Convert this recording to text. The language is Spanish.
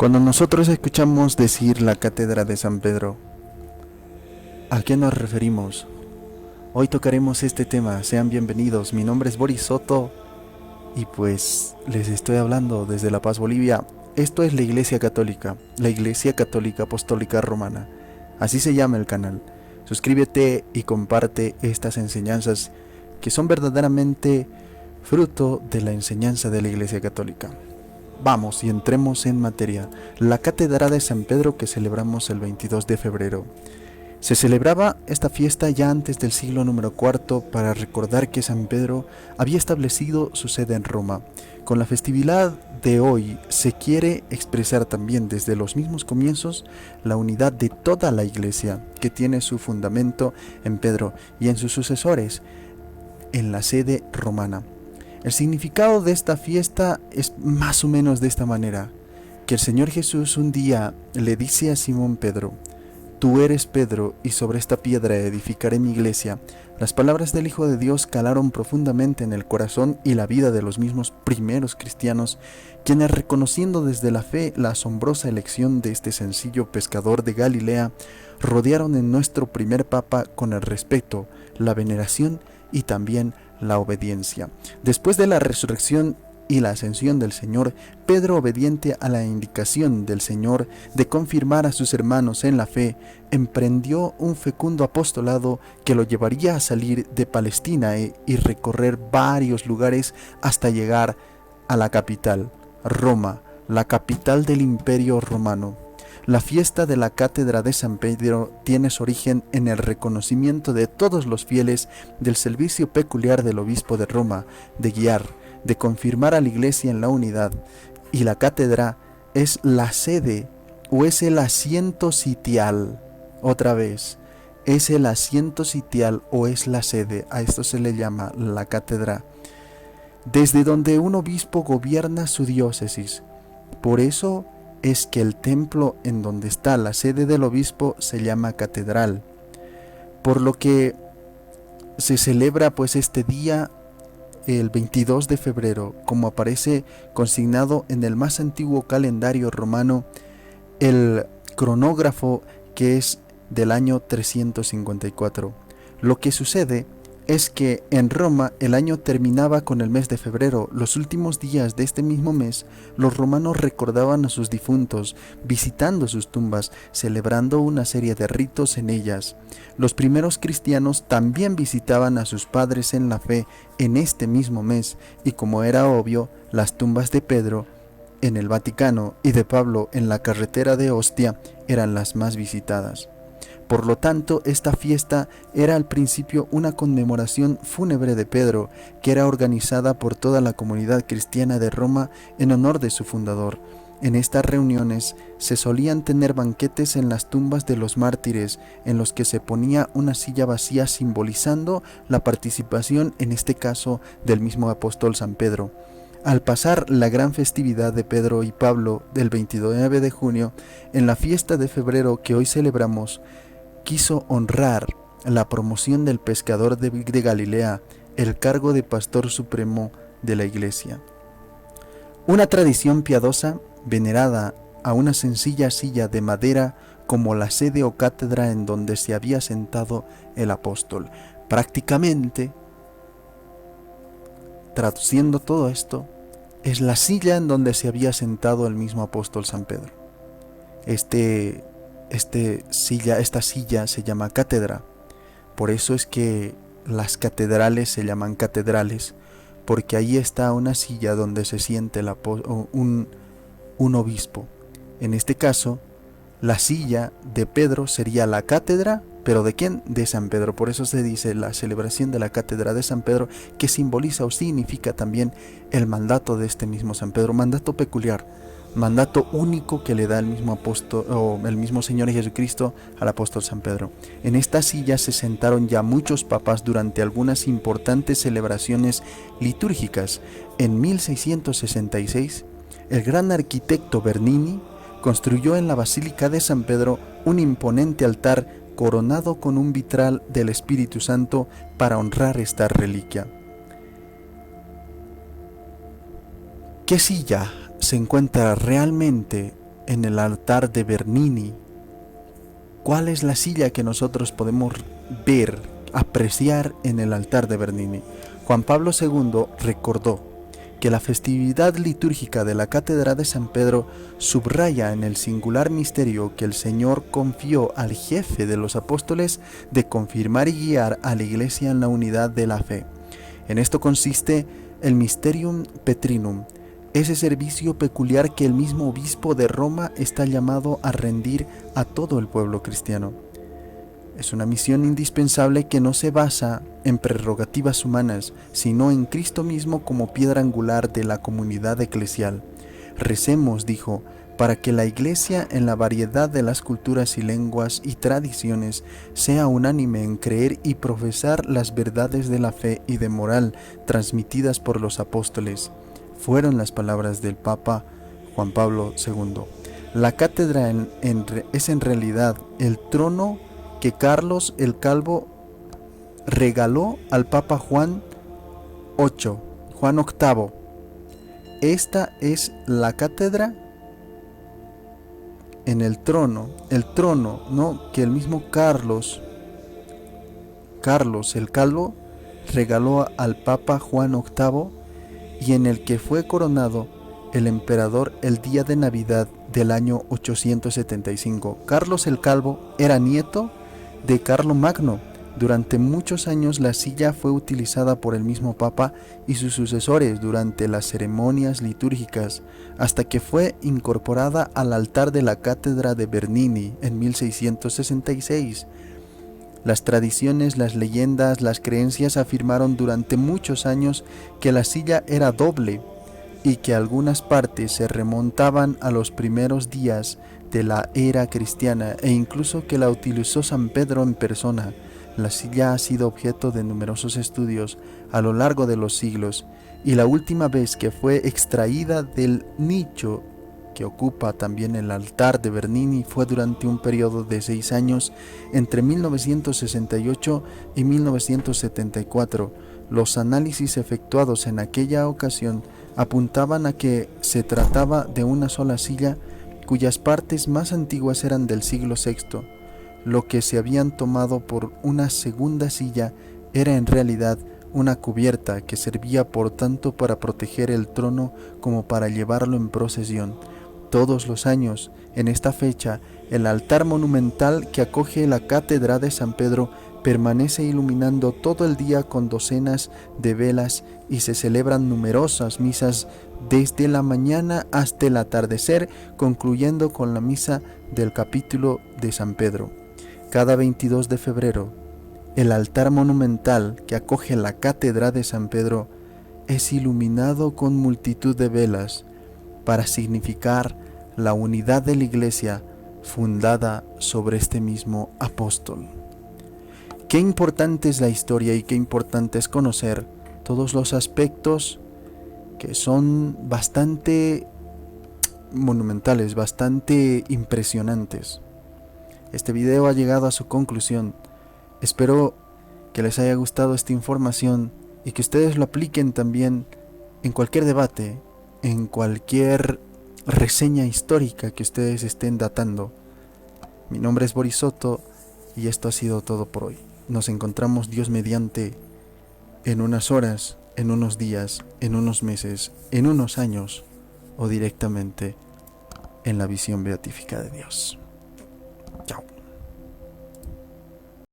Cuando nosotros escuchamos decir la Cátedra de San Pedro, ¿a qué nos referimos? Hoy tocaremos este tema. Sean bienvenidos. Mi nombre es Boris Soto y pues les estoy hablando desde La Paz, Bolivia. Esto es la Iglesia Católica Apostólica Romana. Así se llama el canal. Suscríbete y comparte estas enseñanzas que son verdaderamente fruto de la enseñanza de la Iglesia Católica. Vamos y entremos en materia. La Cátedra de San Pedro que celebramos el 22 de febrero. Se celebraba esta fiesta ya antes del siglo número IV para recordar que San Pedro había establecido su sede en Roma. Con la festividad de hoy se quiere expresar también desde los mismos comienzos la unidad de toda la Iglesia, que tiene su fundamento en Pedro y en sus sucesores en la sede romana. El significado de esta fiesta es más o menos de esta manera, que el Señor Jesús un día le dice a Simón Pedro: tú eres Pedro, y sobre esta piedra edificaré mi iglesia. Las palabras del Hijo de Dios calaron profundamente en el corazón y la vida de los mismos primeros cristianos, quienes, reconociendo desde la fe la asombrosa elección de este sencillo pescador de Galilea, rodearon en nuestro primer Papa con el respeto, la veneración y también la obediencia. Después de la resurrección y la ascensión del Señor, Pedro, obediente a la indicación del Señor de confirmar a sus hermanos en la fe, emprendió un fecundo apostolado que lo llevaría a salir de Palestina y recorrer varios lugares hasta llegar a la capital, Roma, la capital del Imperio Romano. La fiesta de la Cátedra de San Pedro tiene su origen en el reconocimiento de todos los fieles del servicio peculiar del obispo de Roma, de guiar, de confirmar a la Iglesia en la unidad, y la cátedra es la sede o es el asiento sitial. Otra vez, es el asiento sitial o es la sede, a esto se le llama la cátedra, desde donde un obispo gobierna su diócesis. Por eso es que el templo en donde está la sede del obispo se llama catedral, por lo que se celebra pues este día el 22 de febrero, como aparece consignado en el más antiguo calendario romano, el cronógrafo, que es del año 354. Lo que sucede es que en Roma el año terminaba con el mes de febrero. Los últimos días de este mismo mes, los romanos recordaban a sus difuntos, visitando sus tumbas, celebrando una serie de ritos en ellas. Los primeros cristianos también visitaban a sus padres en la fe en este mismo mes, y como era obvio, las tumbas de Pedro en el Vaticano y de Pablo en la carretera de Ostia eran las más visitadas. Por lo tanto, esta fiesta era al principio una conmemoración fúnebre de Pedro, que era organizada por toda la comunidad cristiana de Roma en honor de su fundador. En estas reuniones se solían tener banquetes en las tumbas de los mártires, en los que se ponía una silla vacía simbolizando la participación, en este caso, del mismo apóstol San Pedro. Al pasar la gran festividad de Pedro y Pablo del 29 de junio, en la fiesta de febrero que hoy celebramos, quiso honrar la promoción del pescador de Galilea, el cargo de pastor supremo de la Iglesia. Una tradición piadosa venerada a una sencilla silla de madera como la sede o cátedra en donde se había sentado el apóstol. Prácticamente, traduciendo todo esto, es la silla en donde se había sentado el mismo apóstol San Pedro. Esta silla se llama cátedra. Por eso es que las catedrales se llaman catedrales, porque ahí está una silla donde se siente un obispo. En este caso, la silla de Pedro sería la cátedra, pero ¿de quién? De San Pedro. Por eso se dice la celebración de la Cátedra de San Pedro, que simboliza o significa también el mandato de este mismo San Pedro, mandato peculiar, mandato único que le da el mismo apóstol o el mismo Señor Jesucristo al apóstol San Pedro. En esta silla se sentaron ya muchos papas durante algunas importantes celebraciones litúrgicas. En 1666, el gran arquitecto Bernini construyó en la Basílica de San Pedro un imponente altar coronado con un vitral del Espíritu Santo para honrar esta reliquia. ¿Qué silla se encuentra realmente en el altar de Bernini. ¿Cuál es la silla que nosotros podemos ver, apreciar en el altar de Bernini? Juan Pablo II recordó que la festividad litúrgica de la Cátedra de San Pedro subraya en el singular misterio que el Señor confió al jefe de los apóstoles de confirmar y guiar a la Iglesia en la unidad de la fe. En esto consiste el Mysterium Petrinum, ese servicio peculiar que el mismo obispo de Roma está llamado a rendir a todo el pueblo cristiano. Es una misión indispensable que no se basa en prerrogativas humanas, sino en Cristo mismo como piedra angular de la comunidad eclesial. Recemos, dijo, para que la Iglesia, en la variedad de las culturas y lenguas y tradiciones, sea unánime en creer y profesar las verdades de la fe y de moral transmitidas por los apóstoles. Fueron las palabras del Papa Juan Pablo II. La cátedra es en realidad el trono que Carlos el Calvo regaló al Papa Juan VIII. Esta es la cátedra en el trono, ¿no?, que el mismo Carlos el Calvo regaló al Papa Juan VIII y en el que fue coronado el emperador el día de Navidad del año 875. Carlos el Calvo era nieto de Carlomagno. Durante muchos años la silla fue utilizada por el mismo Papa y sus sucesores durante las ceremonias litúrgicas, hasta que fue incorporada al altar de la Cátedra de Bernini en 1666. Las tradiciones, las leyendas, las creencias afirmaron durante muchos años que la silla era doble y que algunas partes se remontaban a los primeros días de la era cristiana e incluso que la utilizó San Pedro en persona. La silla ha sido objeto de numerosos estudios a lo largo de los siglos y la última vez que fue extraída del nicho que ocupa también el altar de Bernini fue durante un periodo de 6 años entre 1968 y 1974. Los análisis efectuados en aquella ocasión apuntaban a que se trataba de una sola silla cuyas partes más antiguas eran del siglo VI. Lo que se habían tomado por una segunda silla era en realidad una cubierta que servía por tanto para proteger el trono como para llevarlo en procesión. Todos los años, en esta fecha, el altar monumental que acoge la Cátedra de San Pedro permanece iluminando todo el día con docenas de velas y se celebran numerosas misas desde la mañana hasta el atardecer, concluyendo con la misa del capítulo de San Pedro. Cada 22 de febrero, el altar monumental que acoge la Cátedra de San Pedro es iluminado con multitud de velas para significar la unidad de la Iglesia fundada sobre este mismo apóstol. Qué importante es la historia y qué importante es conocer todos los aspectos que son bastante monumentales, bastante impresionantes. Este video ha llegado a su conclusión. Espero que les haya gustado esta información y que ustedes lo apliquen también en cualquier debate, en cualquier reseña histórica que ustedes estén datando. Mi nombre es Boris Soto y esto ha sido todo por hoy. Nos encontramos, Dios mediante, en unas horas, en unos días, en unos meses, en unos años o directamente en la visión beatífica de Dios. Chao.